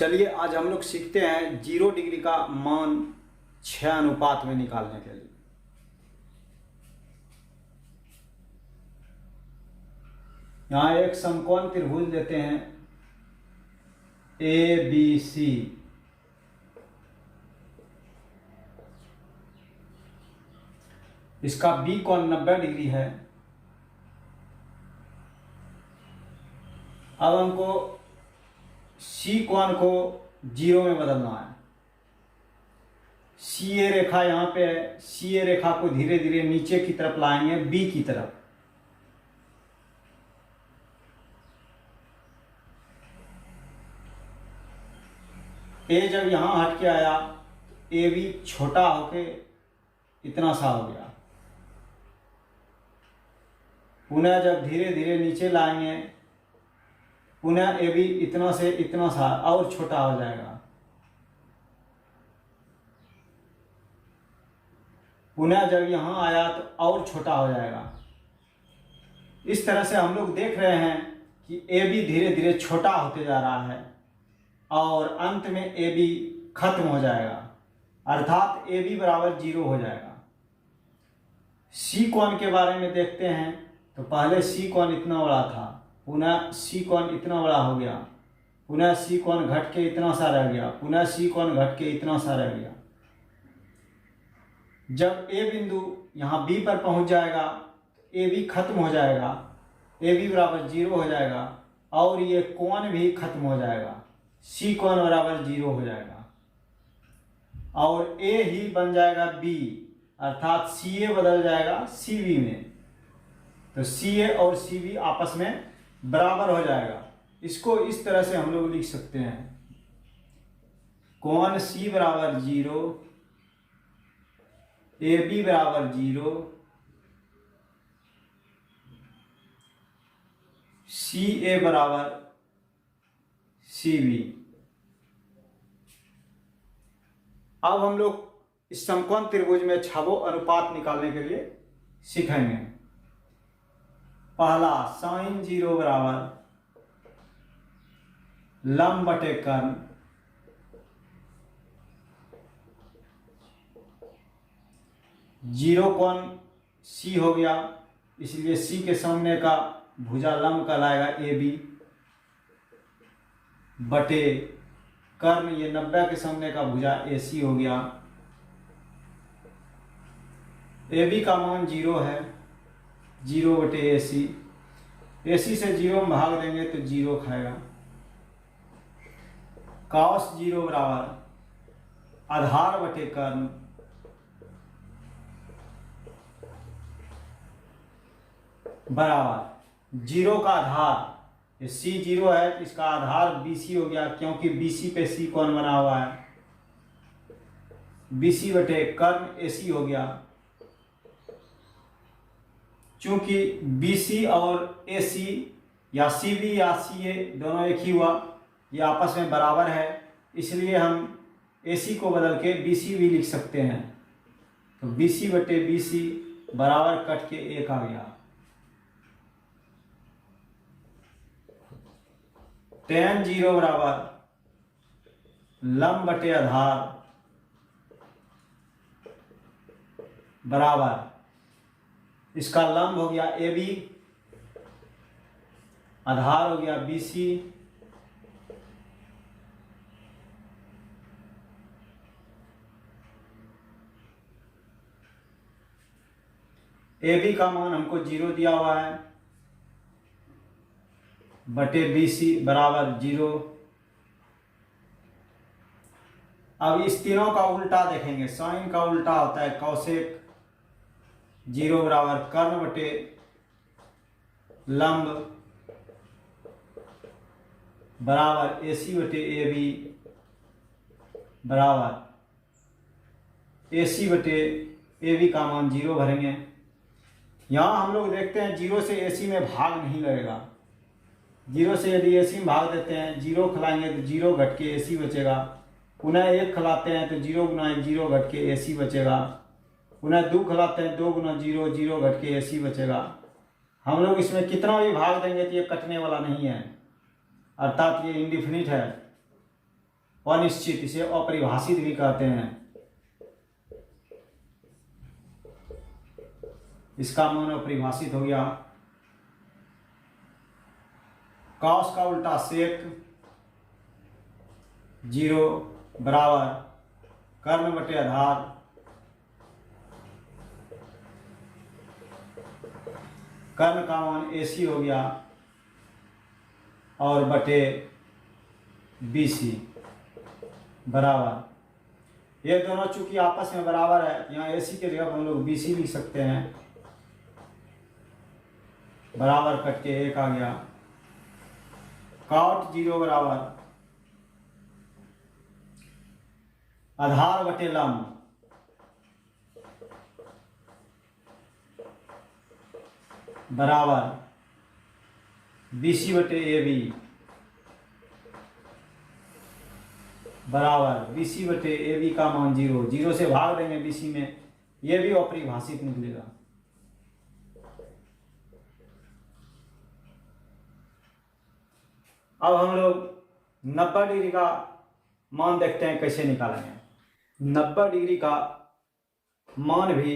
चलिए आज हम लोग सीखते हैं 0 डिग्री का मान 6 अनुपात में निकालने के लिए। यहाँ एक समकोण त्रिभुज लेते हैं ABC। इसका B कोण 90 डिग्री है। अब हमको C कोण को 0 में बदलना है। CA रेखा यहाँ पे है। CA रेखा को धीरे धीरे नीचे की तरफ लाएंगे B की तरफ। A जब यहाँ हट के आया AB छोटा होके इतना सा हो गया। पुनः जब धीरे धीरे नीचे लाएंगे पुनः AB इतना से इतना सा और छोटा हो जाएगा। पुनः जब यहाँ आया तो और छोटा हो जाएगा। इस तरह से हम लोग देख रहे हैं कि AB धीरे धीरे छोटा होते जा रहा है और अंत में AB खत्म हो जाएगा, अर्थात AB बराबर 0 हो जाएगा। C कोण के बारे में देखते हैं तो पहले C कोण इतना बड़ा था, पुनः C कोण इतना बड़ा हो गया, पुनः C कोण घट के इतना सा रह गया, पुनः C कोण घट के इतना सा रह गया। जब A बिंदु यहाँ B पर पहुँच जाएगा तो AB खत्म हो जाएगा, AB बराबर 0 हो जाएगा और ये कोण भी खत्म हो जाएगा। C कोण बराबर 0 हो जाएगा और A ही बन जाएगा B, अर्थात CA बदल जाएगा CB में। तो CA और CB आपस में बराबर हो जाएगा। इसको इस तरह से हम लोग लिख सकते हैं, कोण C बराबर 0, AB बराबर 0, CA बराबर CB। अब हम लोग इस समकोण त्रिभुज में छवो अनुपात निकालने के लिए सीखेंगे। पहला sin 0 बराबर लंब बटे कर्ण, जीरो कोण C हो गया, इसलिए C के सामने का भुजा लंब कहलाएगा AB, बटे कर्ण ये 90 के सामने का भुजा AC हो गया। AB का मान 0 है, 0 बटे AC, AC से 0 में भाग देंगे तो 0 खाएगा। cos 0 बराबर आधार बटे कर्ण, बराबर 0 का आधार, ये C 0 है तो इसका आधार BC हो गया, क्योंकि BC पे C कोण बना हुआ है। BC बटे कर्ण AC हो गया। चूंकि BC और AC या CB या CA दोनों एक ही हुआ, ये आपस में बराबर है, इसलिए हम AC को बदल के BC भी लिख सकते हैं। तो BC बटे BC बराबर कट के 1 आ गया। tan 0 बराबर लंब बटे आधार बराबर, इसका लंब हो गया AB, आधार हो गया BC, AB का मान हमको 0 दिया हुआ है, बटे BC बराबर 0। अब इस तीनों का उल्टा देखेंगे, साइन का उल्टा होता है कौसेक। 0 बराबर कर्ण बटे लंब बराबर AC बटे AB बराबर AC बटे AB का मान 0 भरेंगे। यहाँ हम लोग देखते हैं 0 से AC में भाग नहीं लगेगा। 0 से यदि AC में भाग देते हैं, 0 खिलाएंगे तो 0 घट के AC बचेगा, पुनः 1 खिलाते हैं तो 0 गुना 0 घट के AC बचेगा, पुनः 2 खिलाते हैं 2 गुना 0 0 घट के AC बचेगा। हम लोग इसमें कितना भी भाग देंगे तो ये कटने वाला नहीं है, अर्थात ये इंडिफिनिट है। अनिश्चित, इसे अपरिभाषित भी कहते हैं। इसका मान अपरिभाषित हो गया। कॉस का उल्टा सेक 0 बराबर कर्ण बटे आधार कर्ण का मान AC हो गया और बटे BC बराबर, ये दोनों चूंकि आपस में बराबर है, यहाँ AC के जगह हम लोग BC लिख सकते हैं। बराबर कट के 1 आ गया। cot 0 बराबर आधार बटे लंब बराबर BC बटे AB बराबर BC बटे AB का मान 0, 0 से भाग देंगे BC में, ये भी अपरिभाषित निकलेगा। अब हम लोग 90 डिग्री का मान देखते हैं कैसे निकालेंगे। 90 डिग्री का मान भी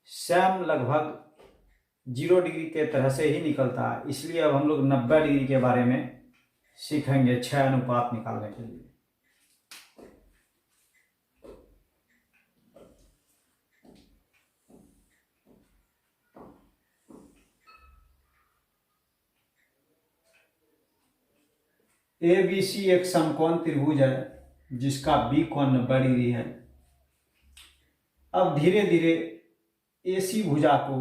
सेम लगभग 0 डिग्री के तरह से ही निकलता है, इसलिए अब हम लोग 90 डिग्री के बारे में सीखेंगे 6 अनुपात निकालने के लिए। ABC एक समकोण त्रिभुज है जिसका B कोण 90 डिग्री है। अब धीरे धीरे AC भुजा को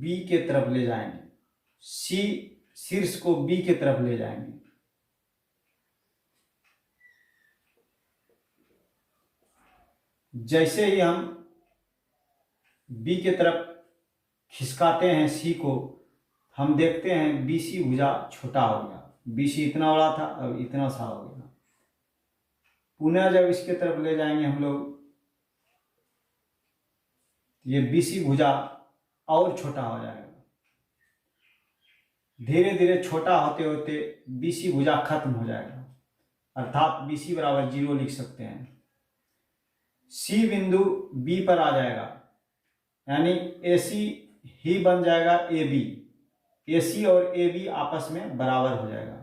B के तरफ ले जाएंगे, C शीर्ष को B के तरफ ले जाएंगे। जैसे ही हम B के तरफ खिसकाते हैं C को, हम देखते हैं BC भुजा छोटा हो गया। BC इतना बड़ा था, अब इतना सा हो गया। पुनः जब इसके तरफ ले जाएंगे हम लोग, ये BC भुजा और छोटा हो जाएगा। धीरे धीरे छोटा होते होते BC भुजा खत्म हो जाएगा, अर्थात BC बराबर 0 लिख सकते हैं। C बिंदु B पर आ जाएगा, यानी AC ही बन जाएगा AB। AC और AB आपस में बराबर हो जाएगा,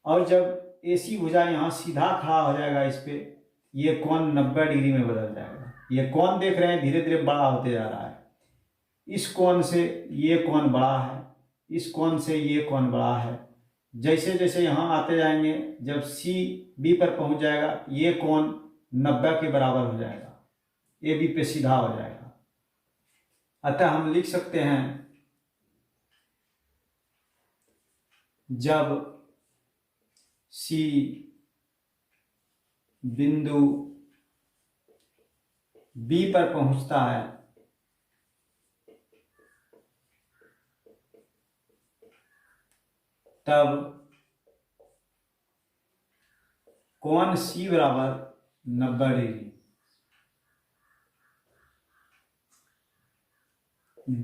और जब AC भुजा यहाँ सीधा खड़ा हो जाएगा इस पे, ये कोण 90 डिग्री में बदल जाएगा। ये कोण देख रहे हैं धीरे धीरे बड़ा होते जा रहा है। इस कोण से ये कोण बड़ा है, इस कोण से ये कोण बड़ा है। जैसे जैसे यहाँ आते जाएंगे, जब C B पर पहुंच जाएगा, ये कोण 90 के बराबर हो जाएगा, AB पे सीधा हो जाएगा। अतः हम लिख सकते हैं, जब C बिंदु B पर पहुंचता है, तब कोण C बराबर 90 डिग्री,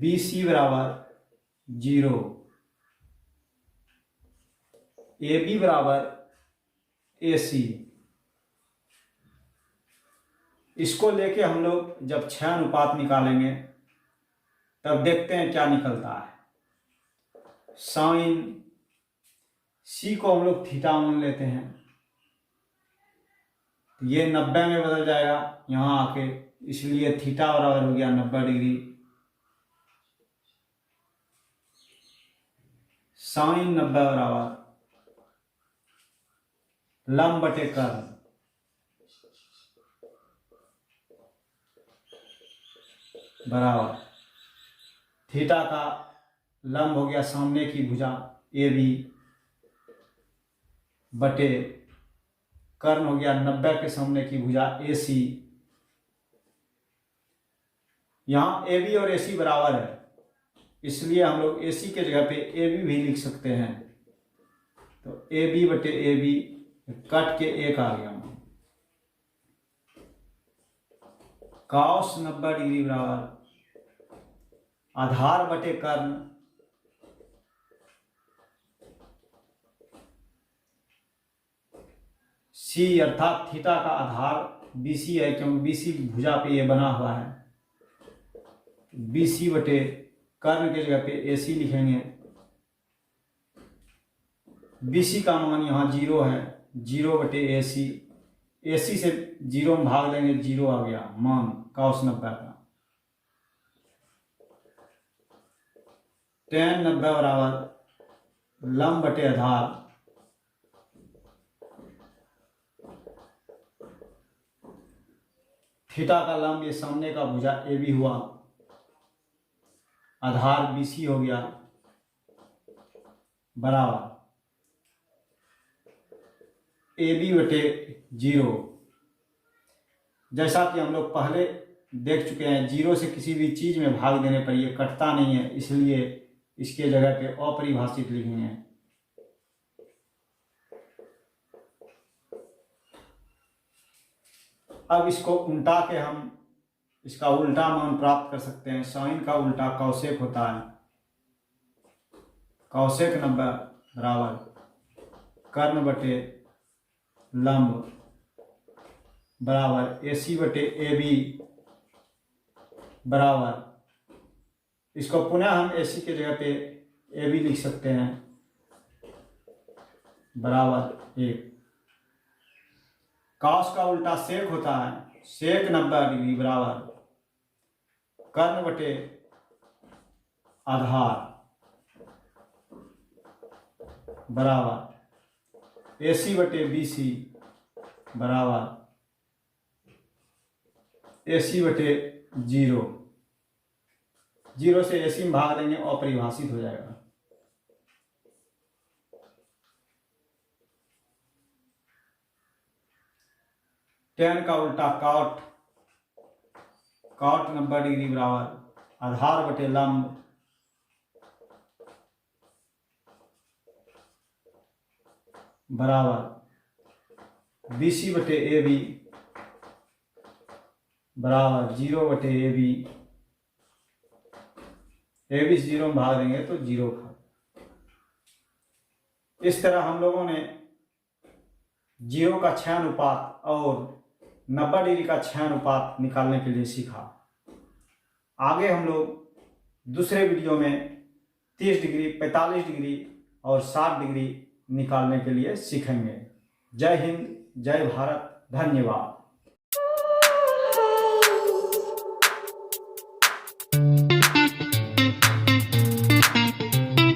BC बराबर 0, AB बराबर AC। इसको लेके हम लोग जब 6 अनुपात निकालेंगे तब देखते हैं क्या निकलता है। साइन C को हम लोग थीटा मान लेते हैं, ये 90 में बदल जाएगा यहाँ आके, इसलिए थीटा बराबर हो गया 90 डिग्री। साइन 90 बराबर लंब बटे कर्ण बराबर थीटा का लंब हो गया सामने की भुजा AB बटे कर्ण हो गया 90 के सामने की भुजा AC। यहाँ AB और AC बराबर है, इसलिए हम लोग AC के जगह पे AB भी लिख सकते हैं। तो AB बटे AB कट के 1 आ गया। cos 90 डिग्री बराबर आधार बटे कर्ण सी अर्थात थीटा का आधार BC है, क्योंकि BC की भुजा पे ये बना हुआ है। BC बटे कर्ण के जगह पे AC लिखेंगे। BC का मान यहाँ 0 है, 0 बटे AC। AC से 0 में भाग देंगे, 0 आ गया मान cos 90 का। tan 90 बराबर लंब बटे आधार थीटा का लंब ये सामने का भुजा AB हुआ, आधार BC हो गया, बराबर AB बटे 0। जैसा कि हम लोग पहले देख चुके हैं, 0 से किसी भी चीज में भाग देने पर ये कटता नहीं है, इसलिए इसके जगह पे अपरिभाषित लिखेंगे। अब इसको उल्टा के हम इसका उल्टा मान प्राप्त कर सकते हैं। साइन का उल्टा कौसेक होता है। कौसेक 90 बराबर कर्ण बटे लंब बराबर AC बटे AB बराबर, इसको पुनः हम AC के जगह पे AB लिख सकते हैं, बराबर 1। कॉस का उल्टा सेक होता है, सेक 90 डिग्री बराबर कर्ण बटे आधार बराबर AC बटे BC बराबर AC बटे 0। 0 से AC में भाग देंगे, अपरिभाषित हो जाएगा। tan का उल्टा cot, cot 90 डिग्री बराबर आधार बटे लंब बराबर BC बटे AB बराबर 0 बटे AB। AB से 0 में भाग देंगे तो 0 का। इस तरह हम लोगों ने 0 का 6 अनुपात और 90 डिग्री का 6 अनुपात निकालने के लिए सीखा। आगे हम लोग दूसरे वीडियो में 30 डिग्री, 45 डिग्री और 60 डिग्री निकालने के लिए सीखेंगे। जय हिंद, जय भारत, धन्यवाद।